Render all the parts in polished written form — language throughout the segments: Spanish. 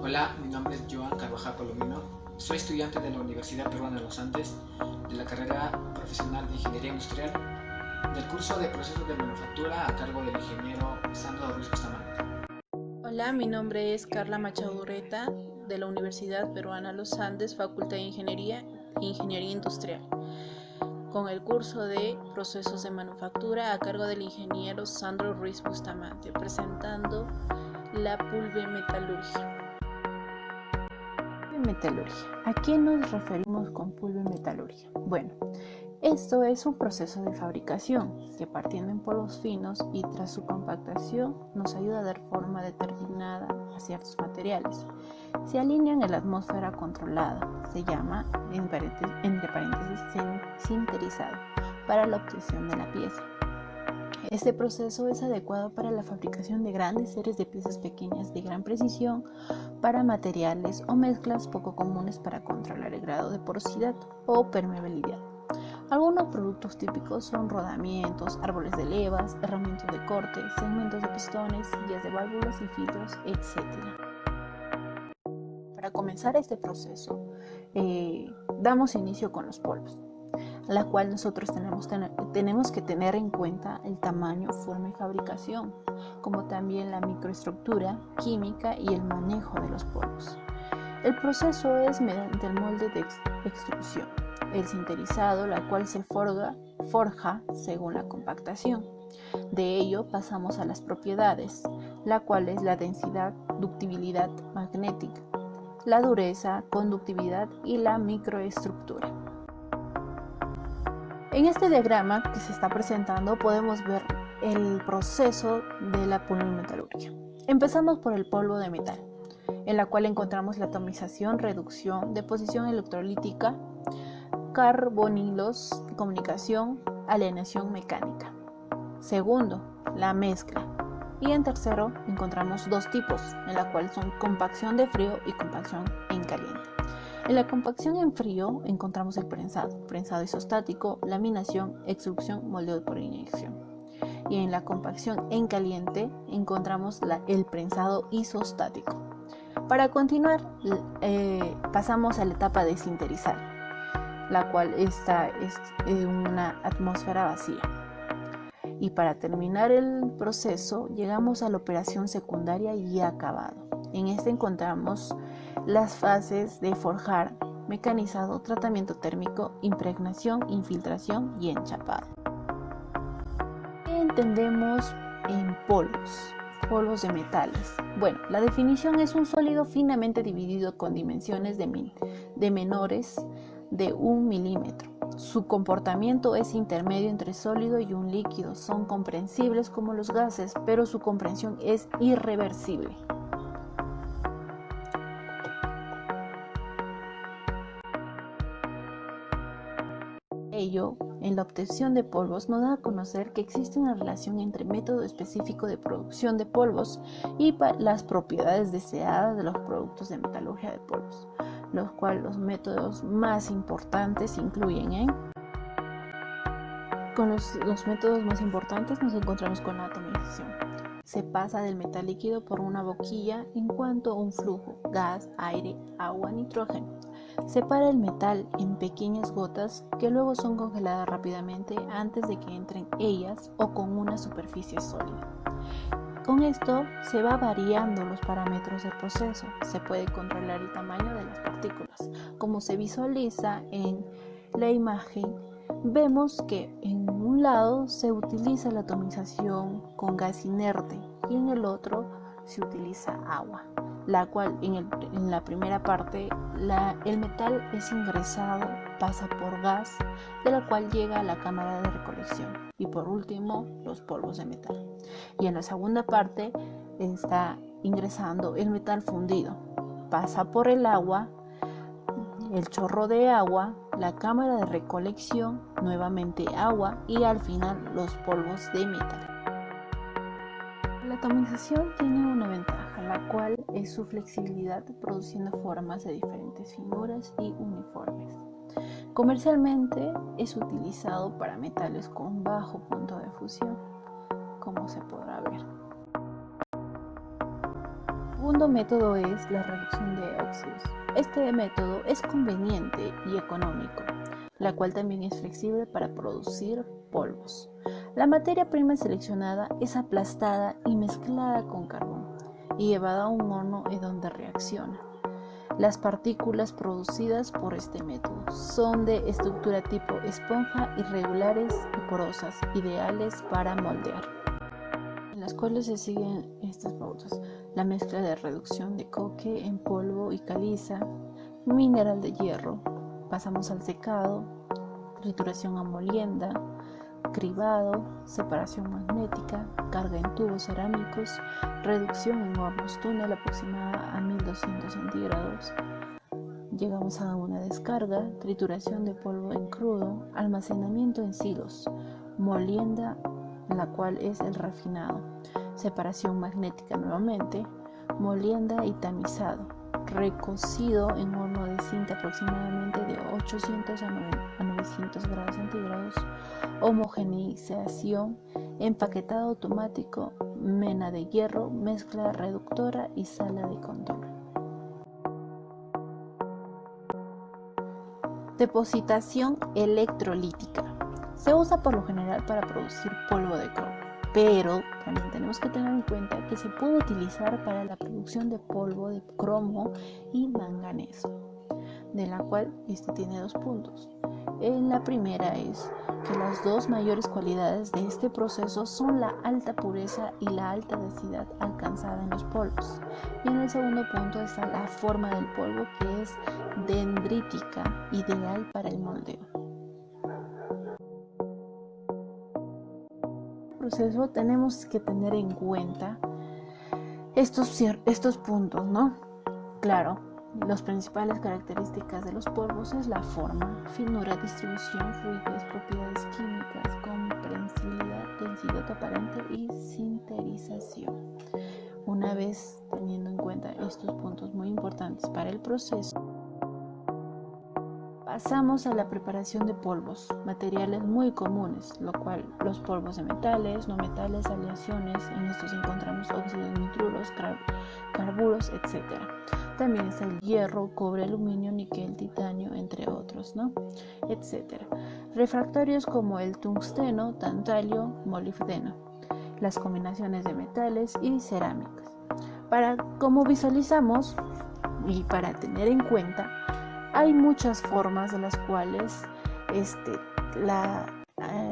Hola, mi nombre es Joan Carvajal Colomino. Soy estudiante de la Universidad Peruana de los Andes, de la carrera profesional de Ingeniería Industrial, del curso de Procesos de Manufactura a cargo del ingeniero Sandro Ruiz Bustamante. Hola, mi nombre es Carla Machado Urreta, de la Universidad Peruana Los Andes, Facultad de Ingeniería e Ingeniería Industrial, con el curso de Procesos de Manufactura a cargo del ingeniero Sandro Ruiz Bustamante, presentando la pulvemetalurgia. Pulvemetalurgia. ¿A qué nos referimos con pulvemetalurgia? Bueno, esto es un proceso de fabricación que, partiendo en polvos finos y tras su compactación, nos ayuda a dar forma determinada a ciertos materiales. Se alinean en la atmósfera controlada, se llama, entre paréntesis, sinterizado, para la obtención de la pieza. Este proceso es adecuado para la fabricación de grandes series de piezas pequeñas de gran precisión para materiales o mezclas poco comunes para controlar el grado de porosidad o permeabilidad. Algunos productos típicos son rodamientos, árboles de levas, herramientas de corte, segmentos de pistones, sillas de válvulas y filtros, etc. Para comenzar este proceso, damos inicio con los polvos, la cual nosotros tenemos que tener en cuenta el tamaño, forma y fabricación, como también la microestructura química y el manejo de los polvos. El proceso es mediante el molde de extrusión, el sinterizado, la cual se forja según la compactación. De ello pasamos a las propiedades, la cual es la densidad, ductibilidad magnética, la dureza, conductividad y la microestructura. En este diagrama que se está presentando podemos ver el proceso de la pulvemetalurgia. Empezamos por el polvo de metal, en la cual encontramos la atomización, reducción, deposición electrolítica, carbonilos, comunicación, alienación mecánica. Segundo, la mezcla. Y en tercero encontramos dos tipos, en la cual son compacción de frío y compacción en caliente. En la compacción en frío encontramos el prensado isostático, laminación, extrusión, moldeo por inyección. Y en la compacción en caliente encontramos el prensado isostático. Para continuar, pasamos a la etapa de sinterizar, la cual está en una atmósfera vacía. Y para terminar el proceso, llegamos a la operación secundaria y acabado. En este encontramos las fases de forjar, mecanizado, tratamiento térmico, impregnación, infiltración y enchapado. ¿Qué entendemos en polvos? Polvos de metales. Bueno, la definición es un sólido finamente dividido con dimensiones de menores de 1 milímetro. Su comportamiento es intermedio entre sólido y un líquido. Son comprensibles como los gases, pero su comprensión es irreversible. Ello, en la obtención de polvos, nos da a conocer que existe una relación entre método específico de producción de polvos y las propiedades deseadas de los productos de metalurgia de polvos, los cuales los métodos más importantes incluyen Con los métodos más importantes nos encontramos con la atomización. Se pasa del metal líquido por una boquilla en cuanto a un flujo, gas, aire, agua, nitrógeno. Separa el metal en pequeñas gotas que luego son congeladas rápidamente antes de que entren ellas o con una superficie sólida. Con esto se va variando los parámetros del proceso. Se puede controlar el tamaño de las partículas. Como se visualiza en la imagen, vemos que en un lado se utiliza la atomización con gas inerte y en el otro se utiliza agua, la cual en la primera parte el metal es ingresado, pasa por gas, de la cual llega a la cámara de recolección y por último los polvos de metal. Y en la segunda parte está ingresando el metal fundido, pasa por el agua, el chorro de agua, la cámara de recolección, nuevamente agua y al final los polvos de metal. La atomización tiene una ventaja, la cual es su flexibilidad produciendo formas de diferentes figuras y uniformes. Comercialmente es utilizado para metales con bajo punto de fusión, como se podrá ver. segundo método es la reducción de óxidos. Este método es conveniente y económico, la cual también es flexible para producir polvos. La materia prima seleccionada es aplastada y mezclada con carbón y llevada a un horno en donde reacciona. Las partículas producidas por este método son de estructura tipo esponja, irregulares y porosas, ideales para moldear, en las cuales se siguen estas pautas: la mezcla de reducción de coque en polvo y caliza, mineral de hierro, pasamos al secado, trituración a molienda, cribado, separación magnética, carga en tubos cerámicos, reducción en hornos túnel aproximada a 1200 centígrados. Llegamos a una descarga, trituración de polvo en crudo, almacenamiento en silos, molienda, la cual es el refinado, separación magnética nuevamente, molienda y tamizado, recocido en horno de cinta aproximadamente de 800 a 900 grados centígrados, homogeneización, empaquetado automático, mena de hierro, mezcla reductora y sala de control. Depositación electrolítica. Se usa por lo general para producir polvo de cromo, pero también tenemos que tener en cuenta que se puede utilizar para la producción de polvo de cromo y manganeso, de la cual tiene dos puntos. La primera es que las dos mayores cualidades de este proceso son la alta pureza y la alta densidad alcanzada en los polvos. Y en el segundo punto está la forma del polvo, que es dendrítica, ideal para el moldeo. En el proceso tenemos que tener en cuenta estos puntos, ¿no? Claro, las principales características de los polvos es la forma, finura, distribución, fluidez, propiedades químicas, comprensibilidad, densidad aparente y sinterización. Una vez teniendo en cuenta estos puntos muy importantes para el proceso, pasamos a la preparación de polvos, materiales muy comunes, lo cual los polvos de metales, no metales, aleaciones, en estos encontramos óxidos nitruros, carburos, etc. También está el hierro, cobre, aluminio, níquel, titanio, entre otros, ¿no? Etc. Refractarios como el tungsteno, tantalio, molibdeno, las combinaciones de metales y cerámicas. Como visualizamos y para tener en cuenta, hay muchas formas de las cuales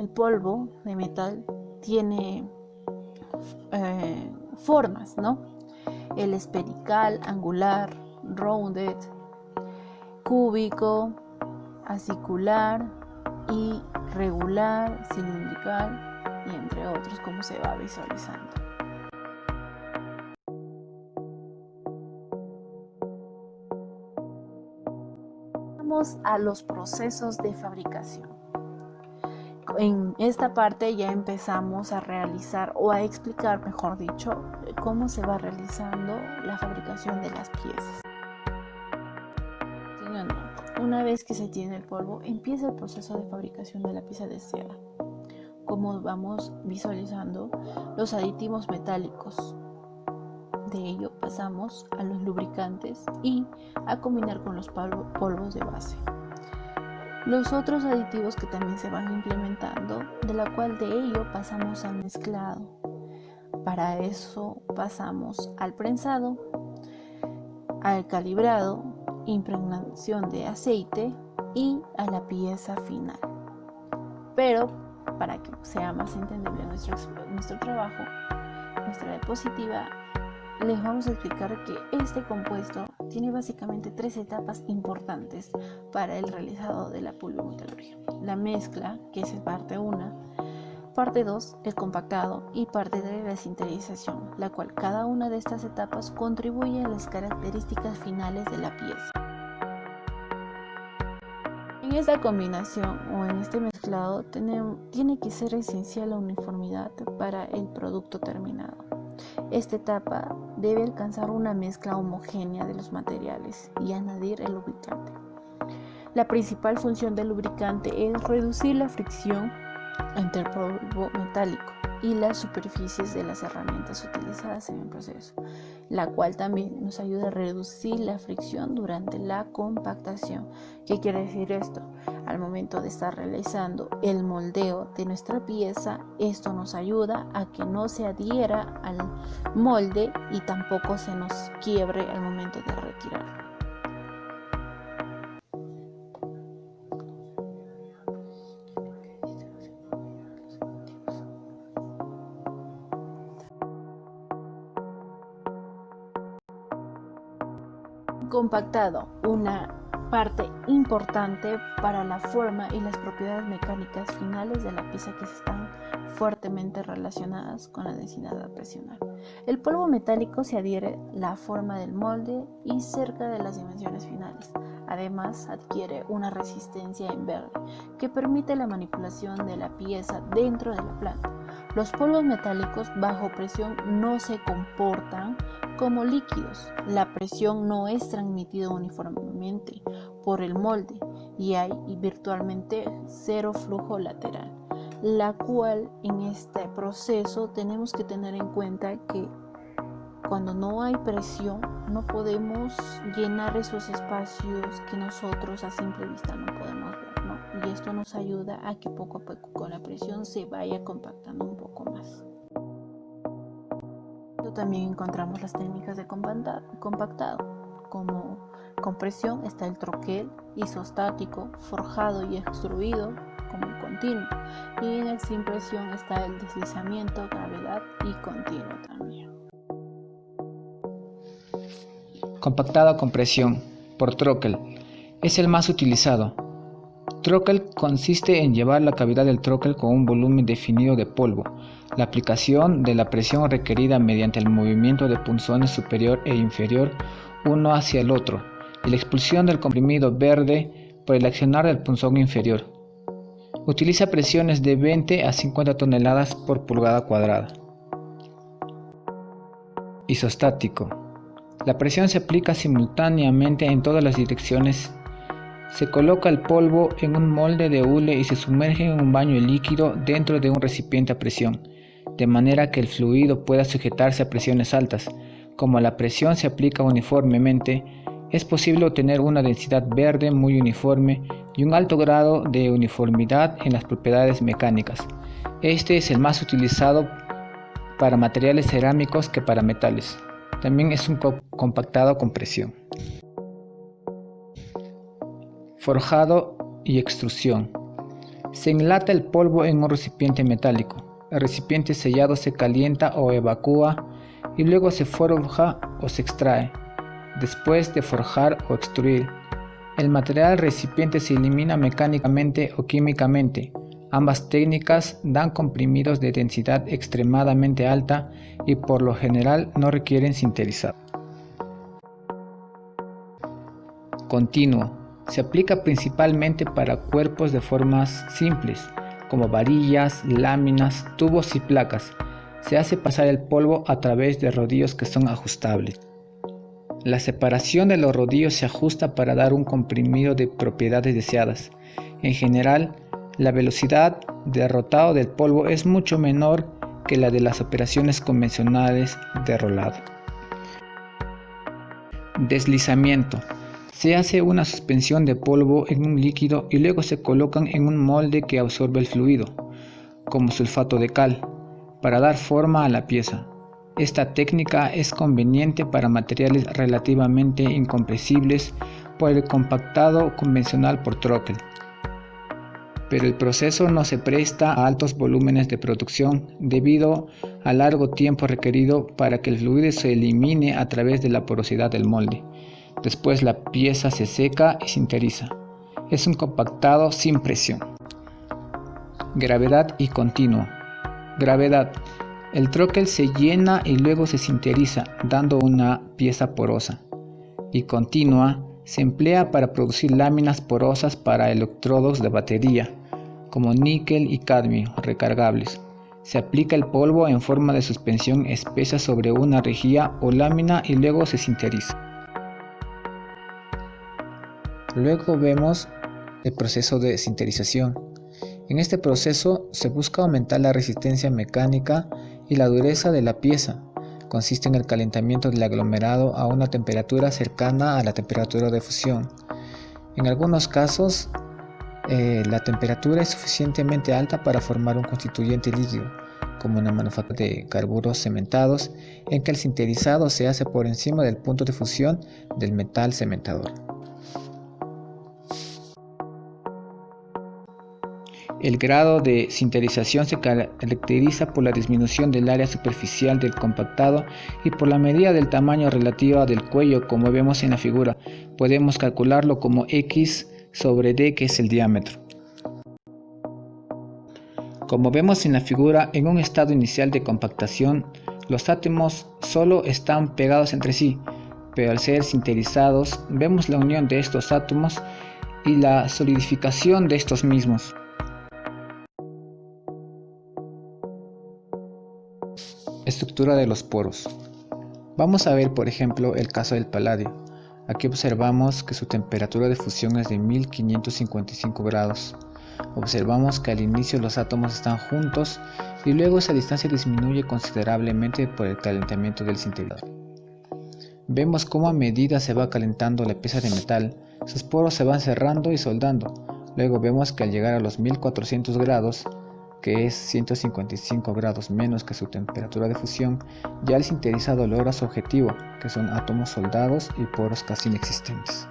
el polvo de metal tiene formas, ¿no? El esferical, angular, rounded, cúbico, acicular y regular, cilindrical y entre otros, como se va visualizando. Vamos a los procesos de fabricación. En esta parte ya empezamos a realizar o a explicar, mejor dicho, cómo se va realizando la fabricación de las piezas. Una vez que se tiene el polvo, empieza el proceso de fabricación de la pieza deseada. Como vamos visualizando, los aditivos metálicos. De ello pasamos a los lubricantes y a combinar con los polvos de base. Los otros aditivos que también se van implementando, de la cual de ello pasamos al mezclado. Para eso pasamos al prensado, al calibrado, impregnación de aceite y a la pieza final. Pero para que sea más entendible nuestro trabajo, nuestra diapositiva, les vamos a explicar que este compuesto tiene básicamente 3 etapas importantes para el realizado de la pulvometalurgia: la mezcla, que es parte 1, parte 2, el compactado, y parte 3, la sinterización, la cual cada una de estas etapas contribuye a las características finales de la pieza. En esta combinación o en este mezclado tiene que ser esencial la uniformidad para el producto terminado. Esta etapa debe alcanzar una mezcla homogénea de los materiales y añadir el lubricante. La principal función del lubricante es reducir la fricción entre el polvo metálico y las superficies de las herramientas utilizadas en el proceso. la cual también nos ayuda a reducir la fricción durante la compactación. ¿Qué quiere decir esto? Al momento de estar realizando el moldeo de nuestra pieza, esto nos ayuda a que no se adhiera al molde y tampoco se nos quiebre al momento de retirarlo. Compactado, una parte importante para la forma y las propiedades mecánicas finales de la pieza que están fuertemente relacionadas con la densidad apresional. El polvo metálico se adhiere a la forma del molde y cerca de las dimensiones finales. Además, adquiere una resistencia en verde que permite la manipulación de la pieza dentro de la planta. Los polvos metálicos bajo presión no se comportan como líquidos. La presión no es transmitida uniformemente por el molde y hay virtualmente cero flujo lateral, la cual en este proceso tenemos que tener en cuenta que cuando no hay presión no podemos llenar esos espacios que nosotros a simple vista no podemos ver, ¿no? Y esto nos ayuda a que poco a poco con la presión se vaya compactando un poco más. También encontramos las técnicas de compactado, como compresión está el troquel, isostático, forjado y extruido como el continuo, y en el sin presión está el deslizamiento, gravedad y continuo también. Compactado con presión por troquel es el más utilizado. Troquel consiste en llevar la cavidad del troquel con un volumen definido de polvo, la aplicación de la presión requerida mediante el movimiento de punzones superior e inferior uno hacia el otro y la expulsión del comprimido verde por el accionar del punzón inferior. Utiliza presiones de 20 a 50 toneladas por pulgada cuadrada. Isostático. La presión se aplica simultáneamente en todas las direcciones. Se coloca el polvo en un molde de hule y se sumerge en un baño líquido dentro de un recipiente a presión, de manera que el fluido pueda sujetarse a presiones altas. Como la presión se aplica uniformemente, es posible obtener una densidad verde muy uniforme y un alto grado de uniformidad en las propiedades mecánicas. Este es el más utilizado para materiales cerámicos que para metales. También es un compactado con presión. Forjado y extrusión. Se enlata el polvo en un recipiente metálico. El recipiente sellado se calienta o evacúa y luego se forja o se extrae. Después de forjar o extruir, el material del recipiente se elimina mecánicamente o químicamente. Ambas técnicas dan comprimidos de densidad extremadamente alta y por lo general no requieren sinterizado. Continuo. Se aplica principalmente para cuerpos de formas simples, como varillas, láminas, tubos y placas. Se hace pasar el polvo a través de rodillos que son ajustables. La separación de los rodillos se ajusta para dar un comprimido de propiedades deseadas. En general, la velocidad de rotado del polvo es mucho menor que la de las operaciones convencionales de rolado. Deslizamiento. Se hace una suspensión de polvo en un líquido y luego se colocan en un molde que absorbe el fluido, como sulfato de cal, para dar forma a la pieza. Esta técnica es conveniente para materiales relativamente incompresibles por el compactado convencional por troquel. Pero el proceso no se presta a altos volúmenes de producción debido al largo tiempo requerido para que el fluido se elimine a través de la porosidad del molde. Después la pieza se seca y sinteriza. Es un compactado sin presión. Gravedad y continuo. Gravedad. El troquel se llena y luego se sinteriza, dando una pieza porosa. Y continua se emplea para producir láminas porosas para electrodos de batería, como níquel y cadmio recargables. Se aplica el polvo en forma de suspensión espesa sobre una rejilla o lámina y luego se sinteriza. Luego vemos el proceso de sinterización. En este proceso se busca aumentar la resistencia mecánica y la dureza de la pieza. consiste en el calentamiento del aglomerado a una temperatura cercana a la temperatura de fusión. En algunos casos, la temperatura es suficientemente alta para formar un constituyente líquido, como una manufactura de carburos cementados, en que el sinterizado se hace por encima del punto de fusión del metal cementador. El grado de sinterización se caracteriza por la disminución del área superficial del compactado y por la medida del tamaño relativa del cuello, como vemos en la figura. Podemos calcularlo como X sobre D, que es el diámetro. Como vemos en la figura, en un estado inicial de compactación, los átomos solo están pegados entre sí, pero al ser sinterizados, vemos la unión de estos átomos y la solidificación de estos mismos. Estructura de los poros. Vamos a ver, por ejemplo, el caso del paladio. Aquí observamos que su temperatura de fusión es de 1555 grados. Observamos que al inicio los átomos están juntos y luego esa distancia disminuye considerablemente por el calentamiento del sinterizador. Vemos cómo a medida se va calentando la pieza de metal, sus poros se van cerrando y soldando. Luego vemos que al llegar a los 1400 grados, que es 155 grados menos que su temperatura de fusión, ya el sinterizado logra su objetivo, que son átomos soldados y poros casi inexistentes.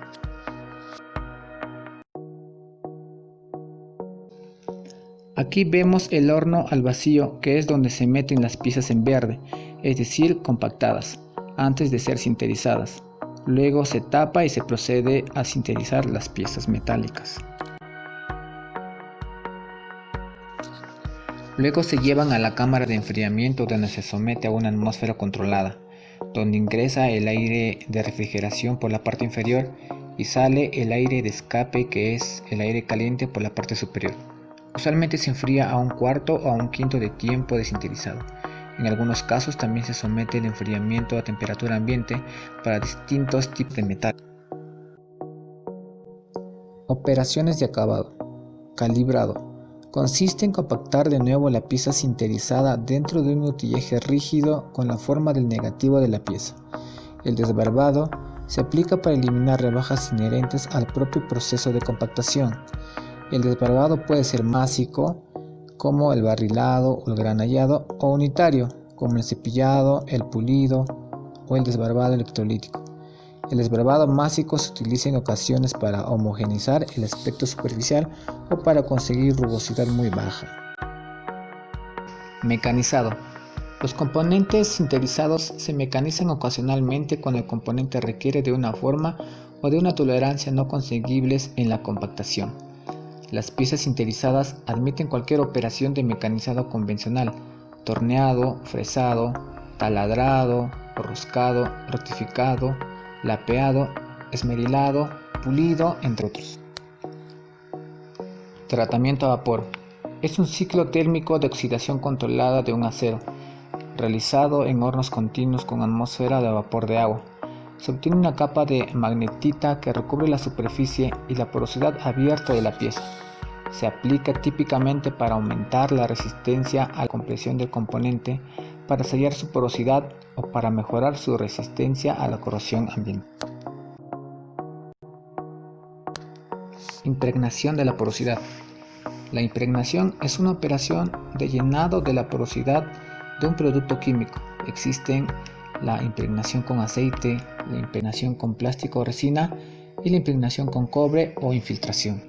Aquí vemos el horno al vacío, que es donde se meten las piezas en verde, es decir, compactadas, antes de ser sinterizadas. Luego se tapa y se procede a sinterizar las piezas metálicas. Luego se llevan a la cámara de enfriamiento, donde se somete a una atmósfera controlada, donde ingresa el aire de refrigeración por la parte inferior y sale el aire de escape, que es el aire caliente, por la parte superior. Usualmente se enfría a un cuarto o a un quinto de tiempo de sinterizado. En algunos casos también se somete el enfriamiento a temperatura ambiente para distintos tipos de metal. Operaciones de acabado. Calibrado. Consiste en compactar de nuevo la pieza sinterizada dentro de un utillaje rígido con la forma del negativo de la pieza. El desbarbado se aplica para eliminar rebajas inherentes al propio proceso de compactación. El desbarbado puede ser másico, como el barrilado o el granallado, o unitario, como el cepillado, el pulido o el desbarbado electrolítico. El desbarbado másico se utiliza en ocasiones para homogeneizar el aspecto superficial o para conseguir rugosidad muy baja. Mecanizado. Los componentes sinterizados se mecanizan ocasionalmente cuando el componente requiere de una forma o de una tolerancia no conseguibles en la compactación. Las piezas sinterizadas admiten cualquier operación de mecanizado convencional: torneado, fresado, taladrado, roscado, rectificado, lapeado, esmerilado, pulido, entre otros. Tratamiento a vapor. Es un ciclo térmico de oxidación controlada de un acero, realizado en hornos continuos con atmósfera de vapor de agua. Se obtiene una capa de magnetita que recubre la superficie y la porosidad abierta de la pieza. Se aplica típicamente para aumentar la resistencia a la compresión del componente, para sellar su porosidad o para mejorar su resistencia a la corrosión ambiental. Impregnación de la porosidad. La impregnación es una operación de llenado de la porosidad de un producto químico. Existen la impregnación con aceite, la impregnación con plástico o resina y la impregnación con cobre o infiltración.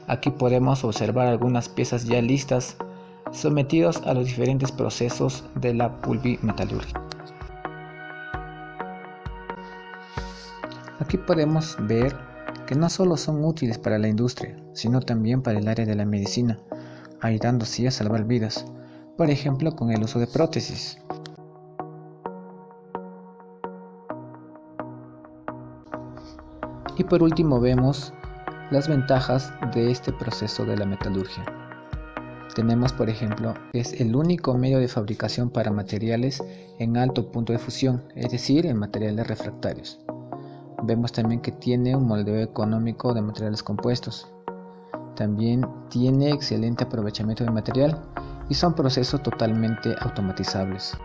Aquí podemos observar algunas piezas ya listas, sometidos a los diferentes procesos de la pulvimetalurgia. Aquí podemos ver que no solo son útiles para la industria, sino también para el área de la medicina, ayudando así a salvar vidas, por ejemplo con el uso de prótesis. Y por último vemos las ventajas de este proceso de la metalurgia. Tenemos, por ejemplo, que es el único medio de fabricación para materiales en alto punto de fusión, es decir, en materiales refractarios. Vemos también que tiene un moldeo económico de materiales compuestos. También tiene excelente aprovechamiento del material y son procesos totalmente automatizables.